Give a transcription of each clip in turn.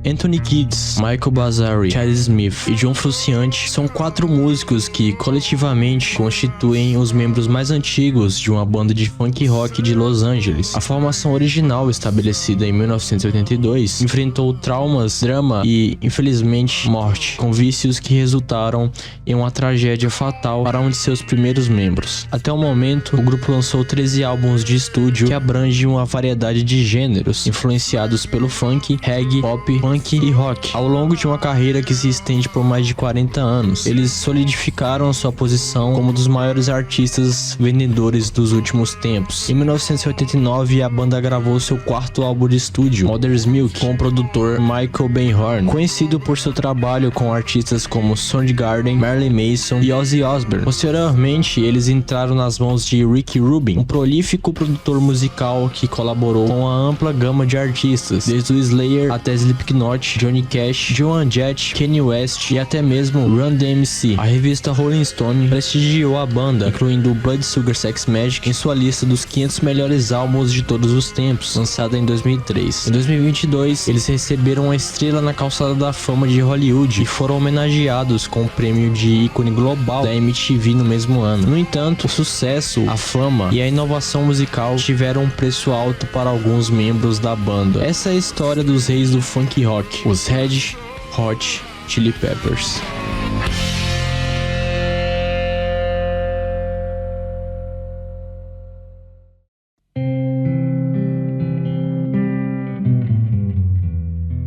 Anthony Kiedis, Michael Bassari, Chad Smith e John Frusciante são 4 músicos que coletivamente constituem os membros mais antigos de uma banda de funk rock de Los Angeles. A formação original, estabelecida em 1982, enfrentou traumas, drama e, infelizmente, morte, com vícios que resultaram em uma tragédia fatal para um de seus primeiros membros. Até o momento, o grupo lançou 13 álbuns de estúdio que abrangem uma variedade de gêneros, influenciados pelo funk, reggae, pop, punk e rock. Ao longo de uma carreira que se estende por mais de 40 anos, eles solidificaram sua posição como um dos maiores artistas vendedores dos últimos tempos. Em 1989, a banda gravou seu 4º álbum de estúdio, Mother's Milk, com o produtor Michael Beinhorn, conhecido por seu trabalho com artistas como Soundgarden, Marilyn Manson e Ozzy Osbourne. Posteriormente, eles entraram nas mãos de Rick Rubin, um prolífico produtor musical que colaborou com uma ampla gama de artistas, desde o Slayer até Slipknot, Johnny Cash, Joan Jett, Kanye West e até mesmo Run DMC. A revista Rolling Stone prestigiou a banda, incluindo Blood Sugar Sex Magik, em sua lista dos 500 melhores álbuns de todos os tempos, lançada em 2003. Em 2022, eles receberam uma estrela na calçada da fama de Hollywood e foram homenageados com o prêmio de ícone global da MTV no mesmo ano. No entanto, o sucesso, a fama e a inovação musical tiveram um preço alto para alguns membros da banda. Essa é a história dos reis do funk rock, os Red Hot Chili Peppers.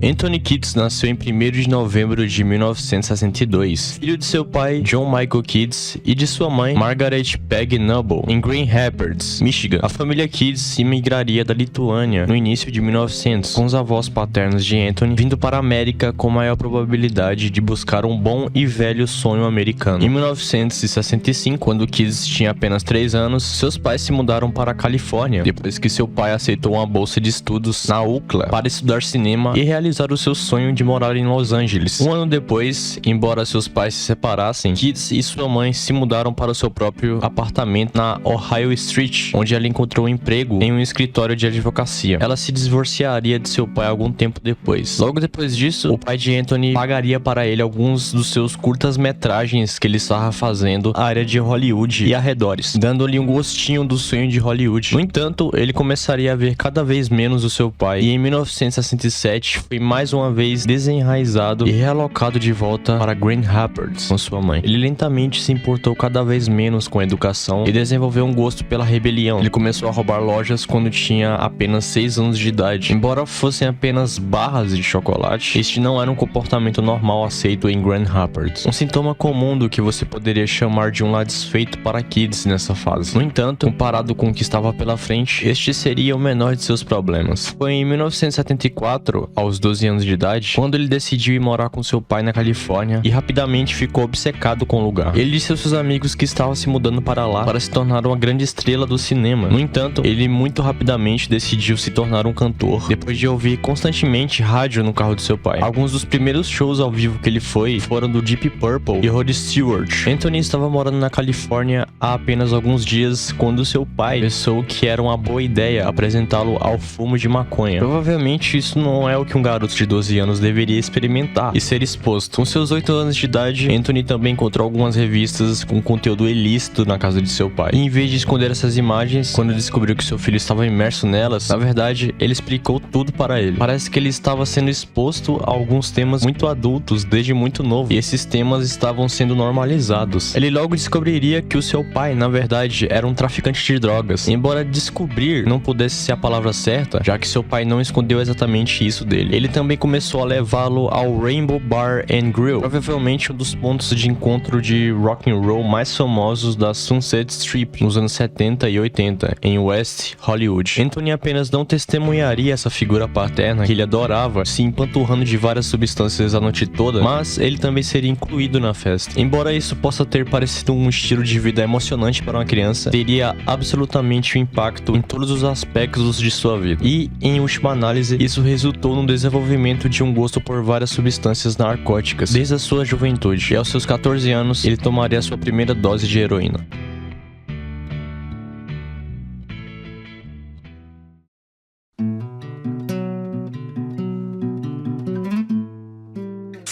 Anthony Kiedis nasceu em 1º de novembro de 1962, filho de seu pai, John Michael Kiedis, e de sua mãe, Margaret Peg Noble, em Grand Rapids, Michigan. A família Kiedis imigraria da Lituânia no início de 1900, com os avós paternos de Anthony vindo para a América com maior probabilidade de buscar um bom e velho sonho americano. Em 1965, quando Kiedis tinha apenas 3 anos, seus pais se mudaram para a Califórnia, depois que seu pai aceitou uma bolsa de estudos na UCLA para estudar cinema e realizar o seu sonho de morar em Los Angeles. Um ano depois, embora seus pais se separassem, Kiedis e sua mãe se mudaram para o seu próprio apartamento na Ohio Street, onde ela encontrou um emprego em um escritório de advocacia. Ela se divorciaria de seu pai algum tempo depois. Logo depois disso, o pai de Anthony pagaria para ele alguns dos seus curtas-metragens que ele estava fazendo na área de Hollywood e arredores, dando-lhe um gostinho do sonho de Hollywood. No entanto, ele começaria a ver cada vez menos o seu pai e em 1967 foi mais uma vez desenraizado e realocado de volta para Grand Rapids com sua mãe. Ele lentamente se importou cada vez menos com a educação e desenvolveu um gosto pela rebelião. Ele começou a roubar lojas quando tinha apenas 6 anos de idade. Embora fossem apenas barras de chocolate, este não era um comportamento normal aceito em Grand Rapids. Um sintoma comum do que você poderia chamar de um lado desfeito para Kiedis nessa fase. No entanto, comparado com o que estava pela frente, este seria o menor de seus problemas. Foi em 1974, aos 12 anos de idade, quando ele decidiu ir morar com seu pai na Califórnia e rapidamente ficou obcecado com o lugar. Ele disse aos seus amigos que estava se mudando para lá para se tornar uma grande estrela do cinema. No entanto, ele muito rapidamente decidiu se tornar um cantor, depois de ouvir constantemente rádio no carro de seu pai. Alguns dos primeiros shows ao vivo que ele foi foram do Deep Purple e Rod Stewart. Anthony estava morando na Califórnia há apenas alguns dias quando seu pai pensou que era uma boa ideia apresentá-lo ao fumo de maconha. Provavelmente isso não é o que um garoto de 12 anos deveria experimentar e ser exposto. Com seus 8 anos de idade, Anthony também encontrou algumas revistas com conteúdo ilícito na casa de seu pai. E em vez de esconder essas imagens, quando descobriu que seu filho estava imerso nelas, na verdade, ele explicou tudo para ele. Parece que ele estava sendo exposto a alguns temas muito adultos desde muito novo, e esses temas estavam sendo normalizados. Ele logo descobriria que o seu pai, na verdade, era um traficante de drogas. Embora descobrir não pudesse ser a palavra certa, já que seu pai não escondeu exatamente isso dele. Ele também começou a levá-lo ao Rainbow Bar and Grill, provavelmente um dos pontos de encontro de rock and roll mais famosos da Sunset Strip nos anos 70 e 80, em West Hollywood. Anthony apenas não testemunharia essa figura paterna que ele adorava, se empanturrando de várias substâncias a noite toda, mas ele também seria incluído na festa. Embora isso possa ter parecido um estilo de vida emocionante para uma criança, teria absolutamente um impacto em todos os aspectos de sua vida. E, em última análise, isso resultou no desenvolvimento de um gosto por várias substâncias narcóticas desde a sua juventude, e aos seus 14 anos ele tomaria sua primeira dose de heroína.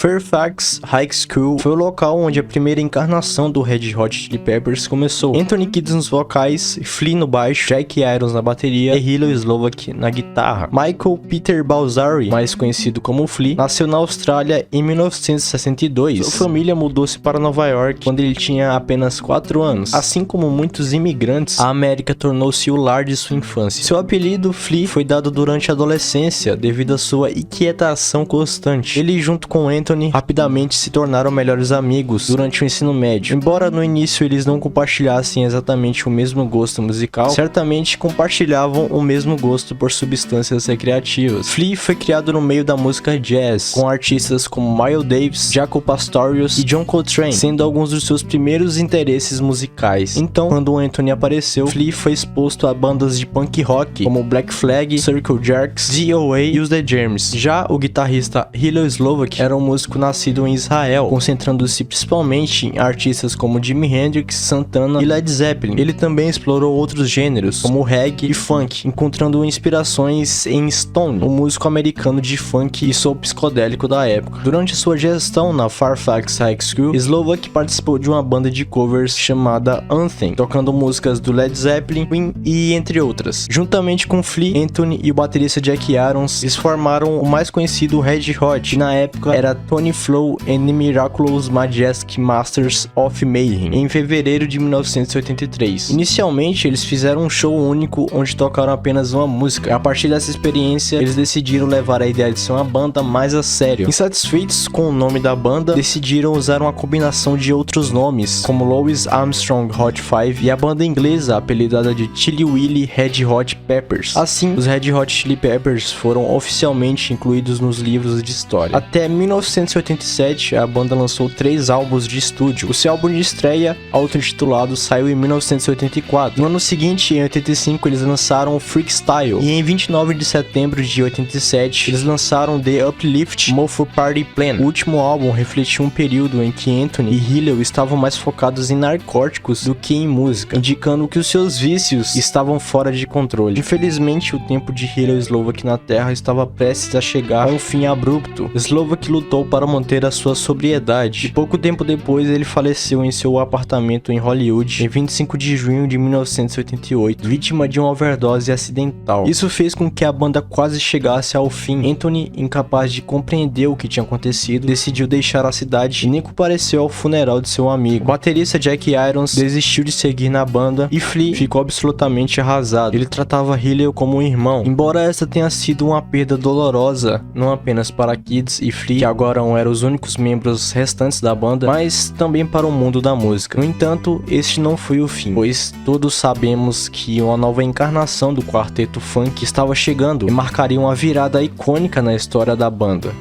Fairfax High School foi o local onde a primeira encarnação do Red Hot Chili Peppers começou. Anthony Kiedis nos vocais, Flea no baixo, Jack Irons na bateria e Hilo Slovak na guitarra. Michael Peter Balzari, mais conhecido como Flea, nasceu na Austrália em 1962. Sua família mudou-se para Nova York quando ele tinha apenas 4 anos. Assim como muitos imigrantes, a América tornou-se o lar de sua infância. Seu apelido, Flea, foi dado durante a adolescência devido à sua inquietação constante. Ele, junto com Anthony, rapidamente se tornaram melhores amigos durante o ensino médio. Embora no início eles não compartilhassem exatamente o mesmo gosto musical, certamente compartilhavam o mesmo gosto por substâncias recreativas. Flea foi criado no meio da música jazz, com artistas como Miles Davis, Jaco Pastorius e John Coltrane, sendo alguns dos seus primeiros interesses musicais. Então, quando Anthony apareceu, Flea foi exposto a bandas de punk rock como Black Flag, Circle Jerks, DOA e os The Germs. Já o guitarrista Hilo Slovak era um músico nascido em Israel, concentrando-se principalmente em artistas como Jimi Hendrix, Santana e Led Zeppelin. Ele também explorou outros gêneros, como reggae e funk, encontrando inspirações em Stone, um músico americano de funk e soul psicodélico da época. Durante sua gestão na Fairfax High School, Slovak participou de uma banda de covers chamada Anthem, tocando músicas do Led Zeppelin, Queen e entre outras. Juntamente com Flea, Anthony e o baterista Jack Irons, eles formaram o mais conhecido Red Hot, que na época era Tony Flow and the Miraculous Majestic Masters of Mayhem, em fevereiro de 1983. Inicialmente, eles fizeram um show único onde tocaram apenas uma música. A partir dessa experiência, eles decidiram levar a ideia de ser uma banda mais a sério. Insatisfeitos com o nome da banda, decidiram usar uma combinação de outros nomes, como Louis Armstrong Hot 5 e a banda inglesa apelidada de Chili Willy Red Hot Peppers. Assim, os Red Hot Chili Peppers foram oficialmente incluídos nos livros de história. Até 1987, a banda lançou 3 álbuns de estúdio. O seu álbum de estreia, auto-intitulado, saiu em 1984. No ano seguinte, em 85, eles lançaram Freakstyle. E em 29 de setembro de 87, eles lançaram The Uplift Mofo Party Plan. O último álbum refletiu um período em que Anthony e Hilo estavam mais focados em narcóticos do que em música, indicando que os seus vícios estavam fora de controle. Infelizmente, o tempo de Hilo Slovak na Terra estava prestes a chegar a um fim abrupto. Slovak lutou para manter a sua sobriedade, e pouco tempo depois ele faleceu em seu apartamento em Hollywood, em 25 de junho de 1988, vítima de uma overdose acidental. Isso fez com que a banda quase chegasse ao fim. Anthony, incapaz de compreender o que tinha acontecido, decidiu deixar a cidade e nem compareceu ao funeral de seu amigo. O baterista Jack Irons desistiu de seguir na banda e Flea ficou absolutamente arrasado. Ele tratava Hilo como um irmão. Embora esta tenha sido uma perda dolorosa, não apenas para Kiedis e Flea, que agora eram os únicos membros restantes da banda, mas também para o mundo da música. No entanto, este não foi o fim, pois todos sabemos que uma nova encarnação do quarteto funk estava chegando e marcaria uma virada icônica na história da banda.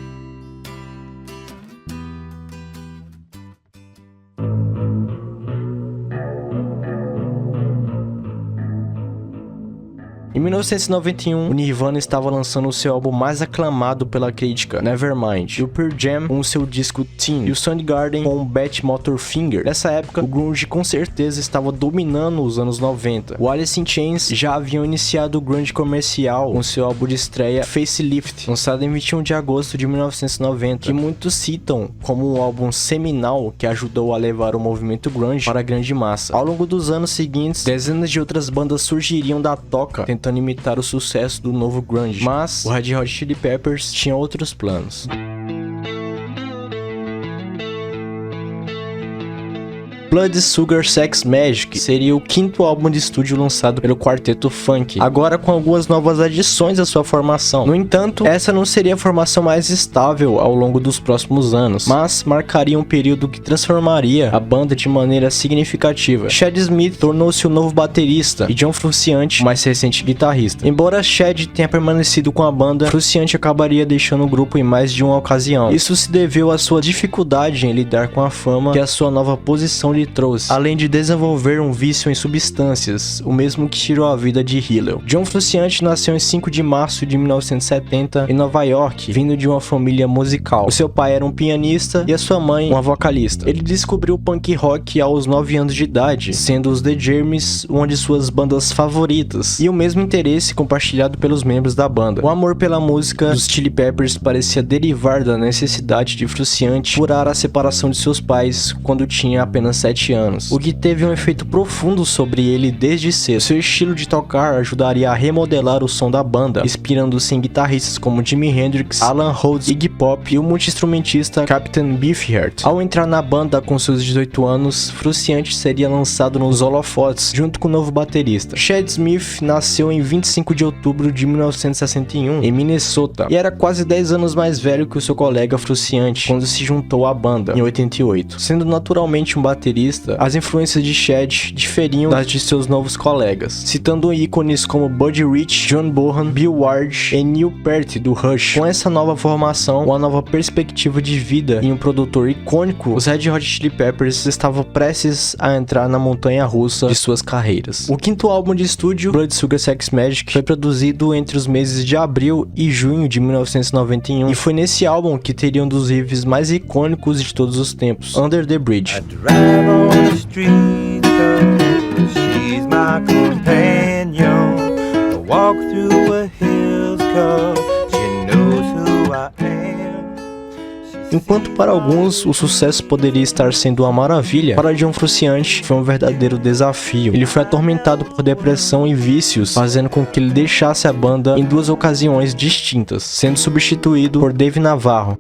Em 1991, o Nirvana estava lançando o seu álbum mais aclamado pela crítica, Nevermind, e o Pearl Jam com o seu disco Teen, e o Soundgarden com o Bat Motorfinger. Nessa época, o grunge com certeza estava dominando os anos 90. O Alice in Chains já haviam iniciado o grunge comercial com seu álbum de estreia Facelift, lançado em 21 de agosto de 1990, que muitos citam como um álbum seminal que ajudou a levar o movimento grunge para a grande massa. Ao longo dos anos seguintes, dezenas de outras bandas surgiriam da toca, tentando imitar o sucesso do novo grunge, mas o Red Hot Chili Peppers tinha outros planos. Blood Sugar Sex Magik seria o 5º álbum de estúdio lançado pelo quarteto funk, agora com algumas novas adições à sua formação. No entanto, essa não seria a formação mais estável ao longo dos próximos anos, mas marcaria um período que transformaria a banda de maneira significativa. Chad Smith tornou-se o novo baterista e John Frusciante o mais recente guitarrista. Embora Chad tenha permanecido com a banda, Frusciante acabaria deixando o grupo em mais de uma ocasião. Isso se deveu à sua dificuldade em lidar com a fama que a sua nova posição lhe trouxe, além de desenvolver um vício em substâncias, o mesmo que tirou a vida de Hillel. John Frusciante nasceu em 5 de março de 1970 em Nova York, vindo de uma família musical. O seu pai era um pianista e a sua mãe uma vocalista. Ele descobriu o punk rock aos 9 anos de idade, sendo os The Germs uma de suas bandas favoritas, e o mesmo interesse compartilhado pelos membros da banda. O amor pela música dos Chili Peppers parecia derivar da necessidade de Frusciante curar a separação de seus pais quando tinha apenas 7 anos, o que teve um efeito profundo sobre ele desde cedo. Seu estilo de tocar ajudaria a remodelar o som da banda, inspirando-se em guitarristas como Jimi Hendrix, Alan Rhodes, Iggy Pop e o multi-instrumentista Captain Beefheart. Ao entrar na banda com seus 18 anos, Frusciante seria lançado nos holofotes junto com o novo baterista. Chad Smith nasceu em 25 de outubro de 1961 em Minnesota e era quase 10 anos mais velho que o seu colega Frusciante quando se juntou à banda em 88. Sendo naturalmente um baterista, as influências de Chad diferiam das de seus novos colegas, citando ícones como Buddy Rich, John Bonham, Bill Ward e Neil Peart do Rush. Com essa nova formação, uma nova perspectiva de vida e um produtor icônico, os Red Hot Chili Peppers estavam prestes a entrar na montanha-russa de suas carreiras. O quinto álbum de estúdio, Blood Sugar Sex Magik, foi produzido entre os meses de abril e junho de 1991 e foi nesse álbum que teria um dos riffs mais icônicos de todos os tempos, Under the Bridge. Enquanto para alguns o sucesso poderia estar sendo uma maravilha, para John Frusciante foi um verdadeiro desafio. Ele foi atormentado por depressão e vícios, fazendo com que ele deixasse a banda em 2 ocasiões distintas, sendo substituído por Dave Navarro.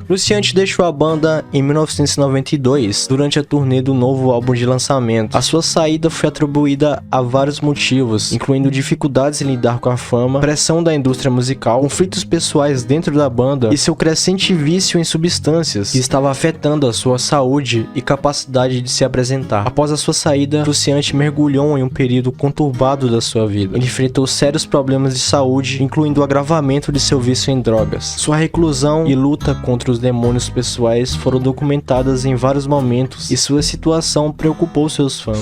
Frusciante deixou a banda em 1992, durante a turnê do novo álbum de lançamento. A sua saída foi atribuída a vários motivos, incluindo dificuldades em lidar com a fama, pressão da indústria musical, conflitos pessoais dentro da banda e seu crescente vício em substâncias, que estava afetando a sua saúde e capacidade de se apresentar. Após a sua saída, Frusciante mergulhou em um período conturbado da sua vida. Ele enfrentou sérios problemas de saúde, incluindo o agravamento de seu vício em drogas. Sua reclusão e luta contra os demônios pessoais foram documentadas em vários momentos e sua situação preocupou seus fãs.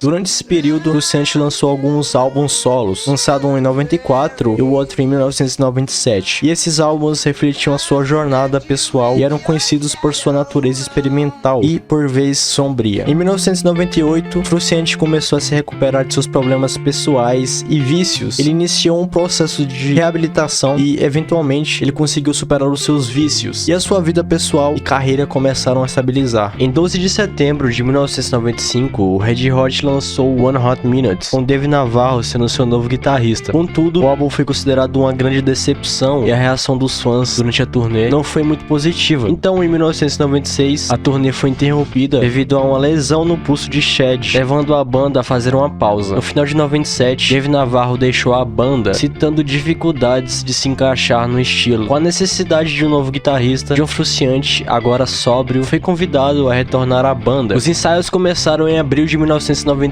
Durante esse período, Frusciante lançou alguns álbuns solos, lançado um em 94 e o outro em 1997. E esses álbuns refletiam a sua jornada pessoal e eram conhecidos por sua natureza experimental e, por vezes, sombria. Em 1998, Frusciante começou a se recuperar de seus problemas pessoais e vícios. Ele iniciou um processo de reabilitação e, eventualmente, ele conseguiu superar os seus vícios. E a sua vida pessoal e carreira começaram a estabilizar. Em 12 de setembro de 1995, o Red Hot lançou One Hot Minute, com Dave Navarro sendo seu novo guitarrista. Contudo, o álbum foi considerado uma grande decepção e a reação dos fãs durante a turnê não foi muito positiva. Então, em 1996, a turnê foi interrompida devido a uma lesão no pulso de Chad, levando a banda a fazer uma pausa. No final de 97, Dave Navarro deixou a banda, citando dificuldades de se encaixar no estilo. Com a necessidade de um novo guitarrista, John Frusciante, agora sóbrio, foi convidado a retornar à banda. Os ensaios começaram em abril de 1998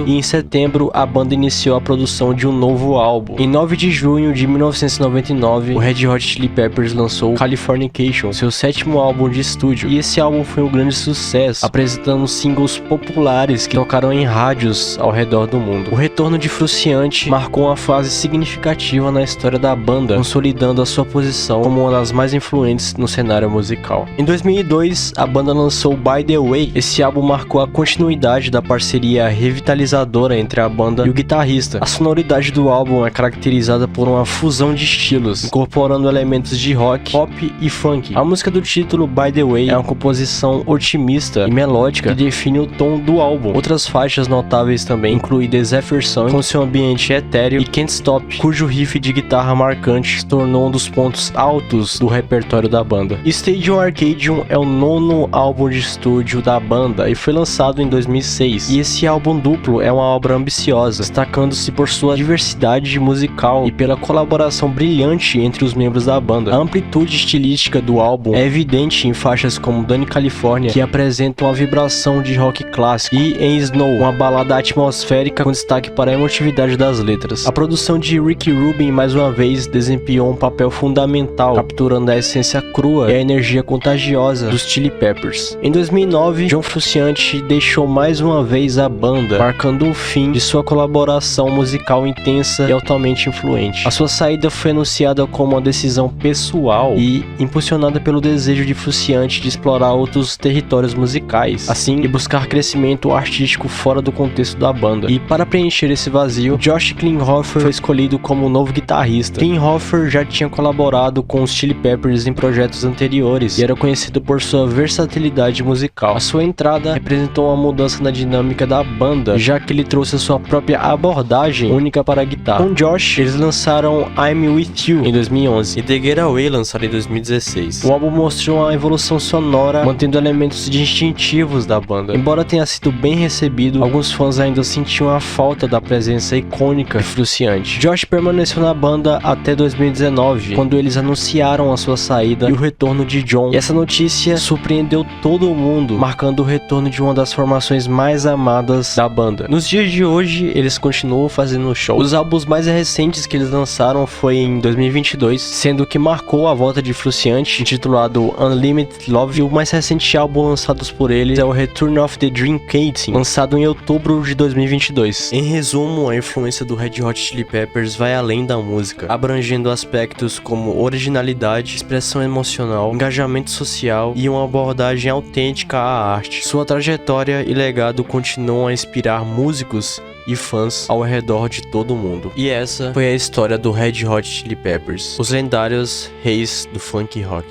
e em setembro a banda iniciou a produção de um novo álbum. Em 9 de junho de 1999, o Red Hot Chili Peppers lançou Californication, seu 7º álbum de estúdio, e esse álbum foi um grande sucesso, apresentando singles populares que tocaram em rádios ao redor do mundo. O retorno de Frusciante marcou uma fase significativa na história da banda, consolidando a sua posição como uma das mais influentes no cenário musical. Em 2002, a banda lançou By The Way. Esse álbum marcou a continuidade da parceria revitalizadora entre a banda e o guitarrista. A sonoridade do álbum é caracterizada por uma fusão de estilos, incorporando elementos de rock, pop e funk. A música do título, By the Way, é uma composição otimista e melódica que define o tom do álbum. Outras faixas notáveis também incluem The Zephyr Song, com seu ambiente etéreo, e Can't Stop, cujo riff de guitarra marcante se tornou um dos pontos altos do repertório da banda. Stadium Arcadium é o 9º álbum de estúdio da banda e foi lançado em 2006. E esse álbum duplo é uma obra ambiciosa, destacando-se por sua diversidade musical e pela colaboração brilhante entre os membros da banda. A amplitude estilística do álbum é evidente em faixas como Dani California, que apresentam uma vibração de rock clássico, e em Snow, uma balada atmosférica com destaque para a emotividade das letras. A produção de Rick Rubin mais uma vez desempenhou um papel fundamental, capturando a essência crua e a energia contagiosa dos Chili Peppers. Em 2009, John Frusciante deixou mais uma vez a banda, marcando o fim de sua colaboração musical intensa e altamente influente. A sua saída foi anunciada como uma decisão pessoal e impulsionada pelo desejo de Frusciante de explorar outros territórios musicais, assim, e buscar crescimento artístico fora do contexto da banda. E para preencher esse vazio, Josh Klinghoffer foi escolhido como novo guitarrista. Klinghoffer já tinha colaborado com os Chili Peppers em projetos anteriores e era conhecido por sua versatilidade musical. A sua entrada representou uma mudança na dinâmica da banda, já que ele trouxe a sua própria abordagem única para a guitarra. Com Josh, eles lançaram I'm With You em 2011 e The Getaway, lançado em 2016. O álbum mostrou uma evolução sonora, mantendo elementos distintivos da banda. Embora tenha sido bem recebido, alguns fãs ainda sentiam a falta da presença icônica e Frusciante. Josh permaneceu na banda até 2019, quando eles anunciaram a sua saída e o retorno de John. E essa notícia surpreendeu todo mundo, marcando o retorno de uma das formações mais amadas da banda. Nos dias de hoje, eles continuam fazendo shows. Os álbuns mais recentes que eles lançaram foi em 2022, sendo que marcou a volta de Frusciante, intitulado Unlimited Love, e o mais recente álbum lançado por eles é o Return of the Dream Catering, lançado em outubro de 2022. Em resumo, a influência do Red Hot Chili Peppers vai além da música, abrangendo aspectos como originalidade, expressão emocional, engajamento social e uma abordagem autêntica à arte. Sua trajetória e legado continuam a inspirar músicos e fãs ao redor de todo o mundo. E essa foi a história do Red Hot Chili Peppers, os lendários reis do funk rock.